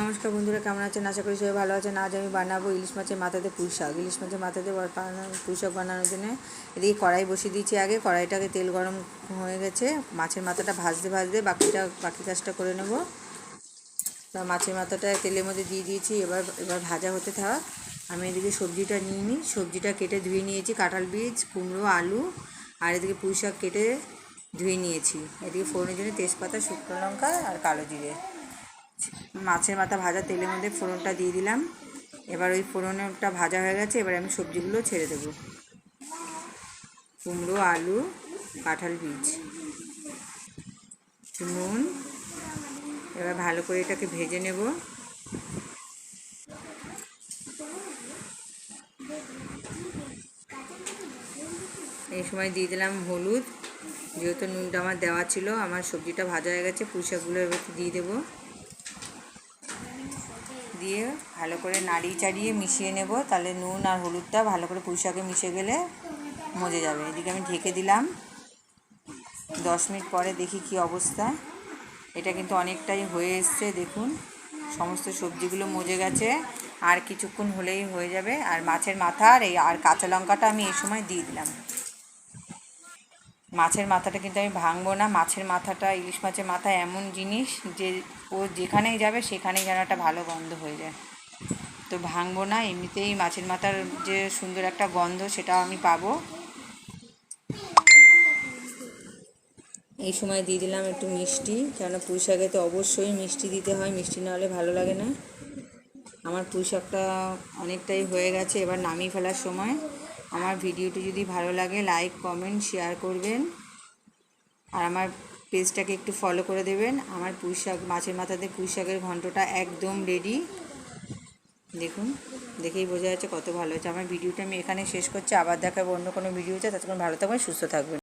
নমস্কার বন্ধুরা, কেমন আছেন? আশা করি সবাই ভালো আছেন। আজ আমি বানাবো ইলিশ মাছের মাথাতে পুঁই শাক। ইলিশ মাছের মাথাতে পুঁই শাক বানানোর জন্য এদিকে কড়াই বসিয়ে দিয়েছি। আগে কড়াইটাকে তেল গরম হয়ে গেছে, মাছের মাথাটা ভাজতে ভাজতে বাকি কাজটা করে নেব। তা মাছের মাথাটা তেলের মধ্যে দিয়ে দিয়েছি। এবার ভাজা হতে থাক। আমি এদিকে সবজিটা নিয়ে নিই। সবজিটা কেটে ধুয়ে নিয়েছি, কাঁঠাল বীজ, কুমড়ো, আলু, আর এদিকে পুঁই শাক কেটে ধুয়ে নিয়েছি। এদিকে ফোড়নের জন্য তেজপাতা, শুকনো লঙ্কা আর কালো জিরে। মাছের মাথা ভাজা তেলের মধ্যে ফোড়নটা দিয়ে দিলাম। এবার ওই ফোড়নটা ভাজা হয়ে গেছে, এবার আমি সবজিগুলো ছেড়ে দেব। কুমড়ো, আলু, কাঁঠাল বীজ, নুন। এবার ভালো করে এটাকে ভেজে নেব। এই সময় দিয়ে দিলাম হলুদ, যেহেতু নুনটা আমার দেওয়া ছিল। আমার সবজিটা ভাজা হয়ে গেছে, পুঁই শাকগুলো এবার দিয়ে দেবো। দিয়ে ভালো করে নাড়িয়ে চাড়িয়ে মিশিয়ে নেব। তাহলে নুন আর হলুদটা ভালো করে পুঁই শাকে মিশে গেলে মজে যাবে। এদিকে আমি ঢেকে দিলাম। 10 মিনিট পরে দেখি কি অবস্থা। এটা কিন্তু অনেকটাই হয়ে এসছে, দেখুন সমস্ত সবজিগুলো মজে গেছে। আর কিছুক্ষণ হলেই হয়ে যাবে। আর মাছের মাথা আর কাঁচা লঙ্কাটা আমি এই সময় দিয়ে দিলাম। মাছের মাথাটা কিন্তু আমি ভাঙবো না। মাছের মাথাটা, ইলিশ মাছের মাথা এমন জিনিস যে ও যেখানেই যাবে সেখানেই যেন একটা ভালো গন্ধ হয়ে যায়। তো ভাঙবো না, এমনিতেই মাছের মাথার যে সুন্দর একটা গন্ধ সেটাও আমি পাবো। এই সময় দিয়ে দিলাম একটু মিষ্টি, কেননা পুঁই শাকে তো অবশ্যই মিষ্টি দিতে হয়, মিষ্টি না হলে ভালো লাগে না। আমার পুঁই শাকটা অনেকটাই হয়ে গেছে, এবার নামিয়ে ফেলার সময়। আমার ভিডিওটি যদি ভালো লাগে লাইক, কমেন্ট, শেয়ার করবেন। আর আমার পেজটাকে একটু ফলো করে দেবেন। আমার পুঁই শাক, মাছের মাথাতে পুঁই শাকের ঘন্টটা একদম রেডি। দেখুন, দেখেই বোঝা যাচ্ছে কত ভালো হয়েছে। আমার ভিডিওটা আমি এখানে শেষ করছি। আবার দেখাবো অন্য কোনো ভিডিওতে। ততক্ষণ ভালো থাকবেন, সুস্থ থাকবেন।